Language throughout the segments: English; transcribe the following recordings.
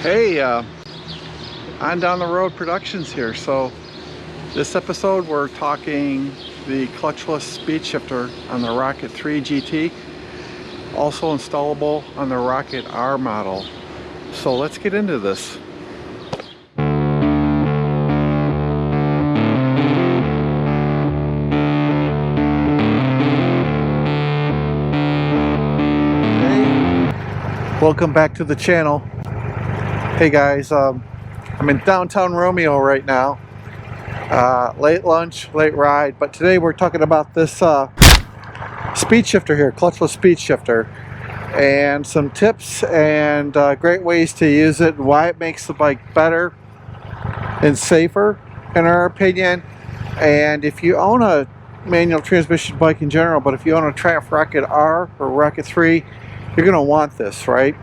Hey, on Down the Road Productions here. So this episode we're talking the clutchless speed shifter on the Rocket 3 GT, also installable on the Rocket R model. So let's get into this. Hey, welcome back to the channel. Hey guys, I'm in downtown Romeo right now. Late lunch, late ride, but today we're talking about this speed shifter here, clutchless speed shifter, and some tips and great ways to use it, and why it makes the bike better and safer in our opinion. And if you own a manual transmission bike in general, but if you own a Triumph Rocket R or Rocket 3, you're going to want this, right?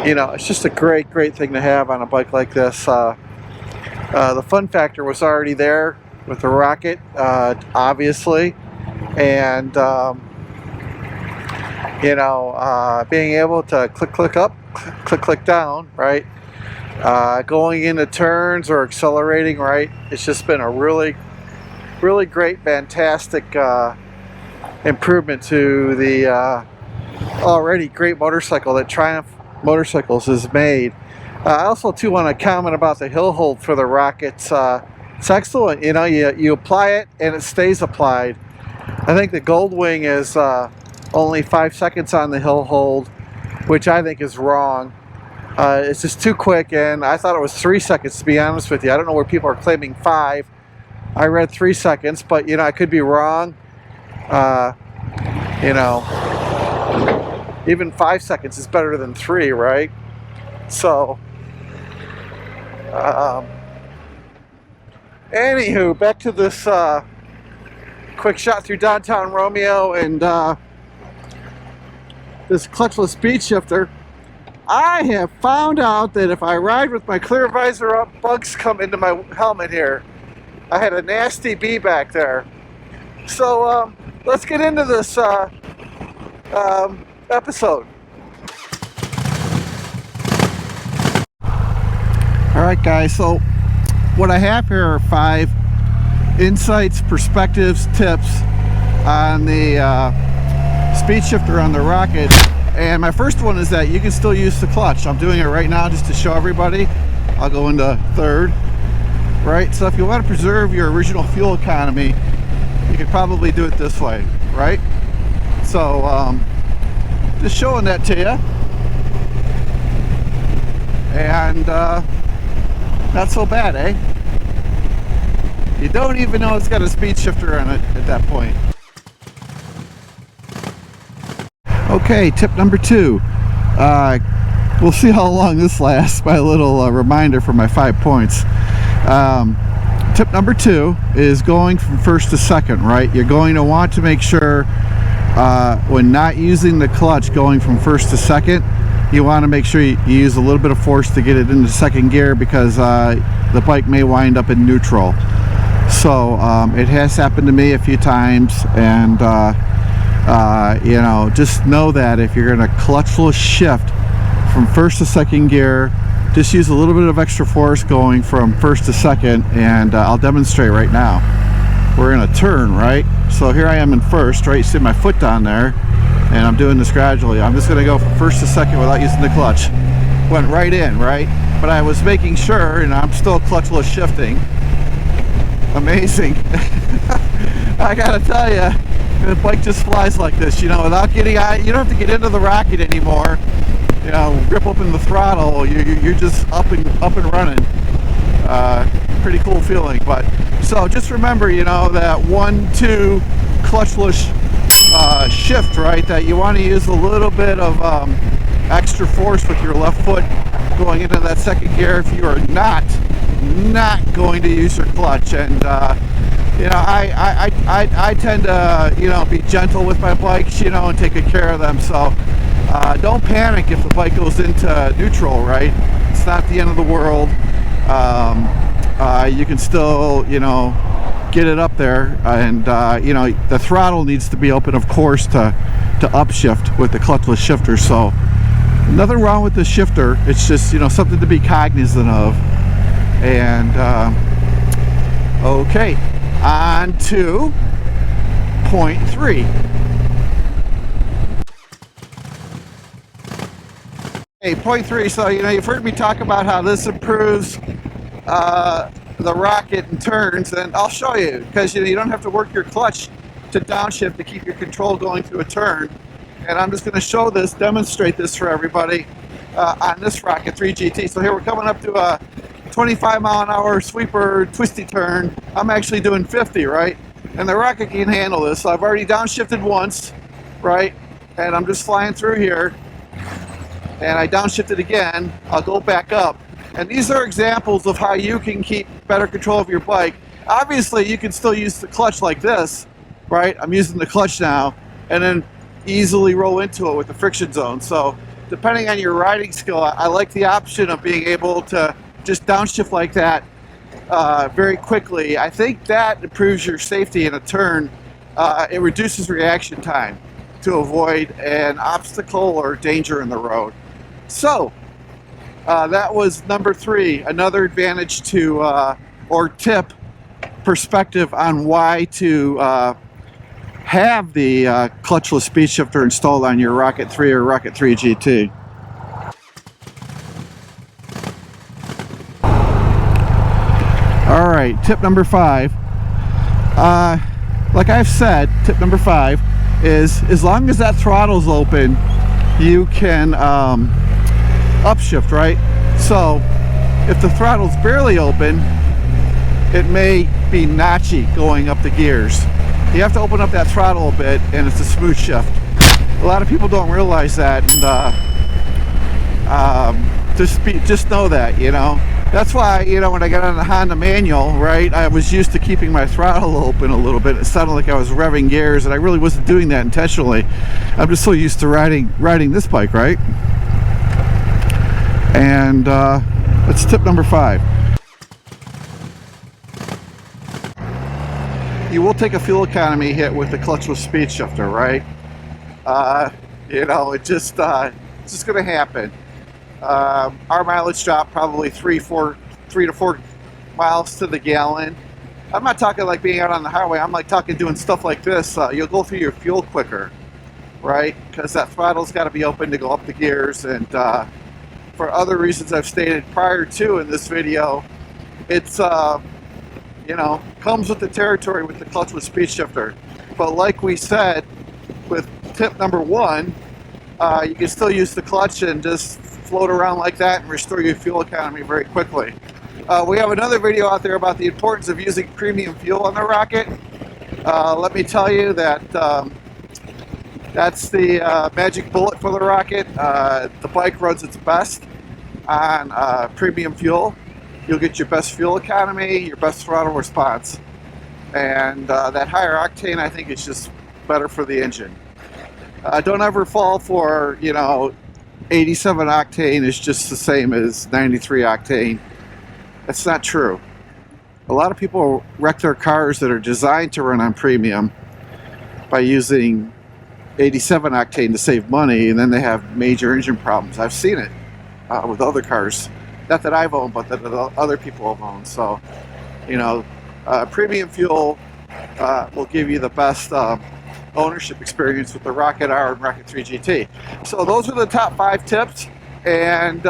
You know, it's just a great thing to have on a bike like this. The fun factor was already there with the Rocket, obviously, and you know, being able to click up, click down, right? Going into turns or accelerating, right? It's just been a really great, fantastic improvement to the already great motorcycle that Triumph Motorcycles has made. I also too want to comment about the hill hold for the Rockets. It's excellent. You know, you apply it and it stays applied. I think the Goldwing is only 5 seconds on the hill hold, which I think is wrong. It's just too quick, and I thought it was 3 seconds, to be honest with you. I don't know where people are claiming 5. I read 3 seconds, but you know, I could be wrong. You know, even 5 seconds is better than 3, right? So, anywho, back to this quick shot through downtown Romeo and this clutchless speed shifter. I have found out that if I ride with my clear visor up, bugs come into my helmet here. I had a nasty bee back there. So let's get into this episode. Alright guys, so what I have here are 5 insights, perspectives, tips on the speed shifter on the Rocket. And my first one is that you can still use the clutch. I'm doing it right now just to show everybody. I'll go into third. Right, so if you want to preserve your original fuel economy, you could probably do it this way, right? So just showing that to you. And not so bad, eh? You don't even know it's got a speed shifter on it at that point. Okay, tip number 2. We'll see how long this lasts. My little reminder for my 5 points. Tip number 2 is going from first to second, right? You're going to want to make sure when not using the clutch going from first to second, you want to make sure you use a little bit of force to get it into second gear, because the bike may wind up in neutral. So it has happened to me a few times, and you know, just know that if you're going to clutchless shift from first to second gear, just use a little bit of extra force going from first to second, and I'll demonstrate right now. We're in a turn, right? So here I am in first, right? You see my foot down there, and I'm doing this gradually. I'm just going to go from first to second without using the clutch. Went right in, right? But I was making sure, and I'm still clutchless shifting. Amazing. I gotta tell you, the bike just flies like this, you know, without getting out. You don't have to get into the Rocket anymore. You know, rip open the throttle. You're just up and running. Pretty cool feeling. But so just remember, you know, that 1-2 clutchless shift, right? That you want to use a little bit of extra force with your left foot going into that second gear if you are not going to use your clutch. And you know, I tend to, you know, be gentle with my bikes, you know, and take good care of them. So don't panic if the bike goes into neutral, right? It's not the end of the world. You can still, you know, get it up there, and you know, the throttle needs to be open, of course, to upshift with the clutchless shifter. So Nothing wrong with the shifter. It's just, you know, something to be cognizant of. And okay, on to point 3. Okay, point 3. So, you know, you've heard me talk about how this improves the rocket in turns, and I'll show you, because you know, you don't have to work your clutch to downshift to keep your control going through a turn. And I'm just going to demonstrate this for everybody on this Rocket 3 GT. So here we're coming up to a 25-mile-an-hour sweeper twisty turn. I'm actually doing 50, right? And the Rocket can handle this. So I've already downshifted once, right? And I'm just flying through here. And I downshifted again. I'll go back up. And these are examples of how you can keep better control of your bike. Obviously, you can still use the clutch like this, right? I'm using the clutch now, and then easily roll into it with the friction zone. So depending on your riding skill, I like the option of being able to just downshift like that very quickly. I think that improves your safety in a turn. It reduces reaction time to avoid an obstacle or danger in the road. So that was number 3, another advantage to or tip perspective on why to have the clutchless speed shifter installed on your Rocket 3 or Rocket 3 GT. All right, tip number 5. Like I've said, tip number 5 is as long as that throttle's open, you can upshift, right? So if the throttle's barely open, it may be notchy going up the gears. You have to open up that throttle a bit, and it's a smooth shift. A lot of people don't realize that, and just know that, you know. That's why, you know, when I got on the Honda manual, right, I was used to keeping my throttle open a little bit. It sounded like I was revving gears, and I really wasn't doing that intentionally. I'm just so used to riding this bike, right? And that's tip number 5. You will take a fuel economy hit with the clutchless speed shifter, right? You know, it's just going to happen. Our mileage drop probably 3 to 4 miles to the gallon. I'm not talking like being out on the highway. I'm like talking doing stuff like this. You'll go through your fuel quicker, right? Because that throttle's got to be open to go up the gears. And for other reasons I've stated prior to in this video, it's you know, comes with the territory with the clutchless speed shifter. But like we said with tip number 1, you can still use the clutch and just float around like that and restore your fuel economy very quickly. We have another video out there about the importance of using premium fuel on the Rocket. Let me tell you that that's the magic bullet for the Rocket. The bike runs its best on premium fuel. You'll get your best fuel economy, your best throttle response. And that higher octane, I think, is just better for the engine. Don't ever fall for, you know, 87 octane is just the same as 93 octane. That's not true. A lot of people wreck their cars that are designed to run on premium by using 87 octane to save money, and then they have major engine problems. I've seen it with other cars. Not that I've owned, but that other people have owned. So, you know, premium fuel will give you the best ownership experience with the Rocket R and Rocket 3 GT. So those are the top 5 tips. And,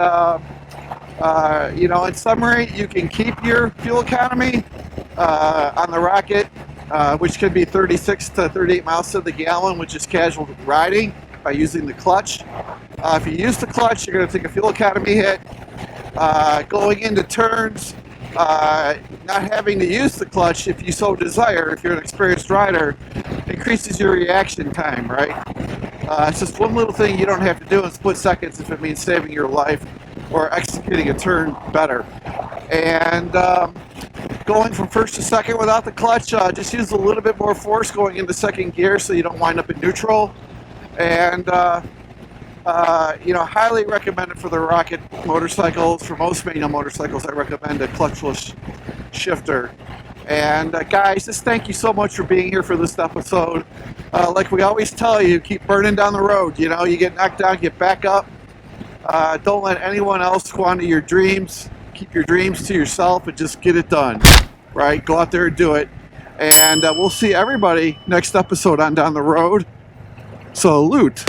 you know, in summary, you can keep your fuel economy on the Rocket, which can be 36 to 38 miles to the gallon, which is casual riding, by using the clutch. If you use the clutch, you're going to take a fuel economy hit. Going into turns, not having to use the clutch, if you so desire, if you're an experienced rider, increases your reaction time, right? It's just one little thing you don't have to do in split seconds if it means saving your life or executing a turn better. And going from first to second without the clutch, just use a little bit more force going into second gear so you don't wind up in neutral. And you know, highly recommend it for the Rocket motorcycles. For most manual motorcycles, I recommend a clutchless shifter. And guys, just thank you so much for being here for this episode. Like we always tell you, keep burning down the road. You know, you get knocked down, get back up, Don't let anyone else go onto your dreams. Keep your dreams to yourself and just get it done, right? Go out there and do it. And we'll see everybody next episode on Down the Road. Salute.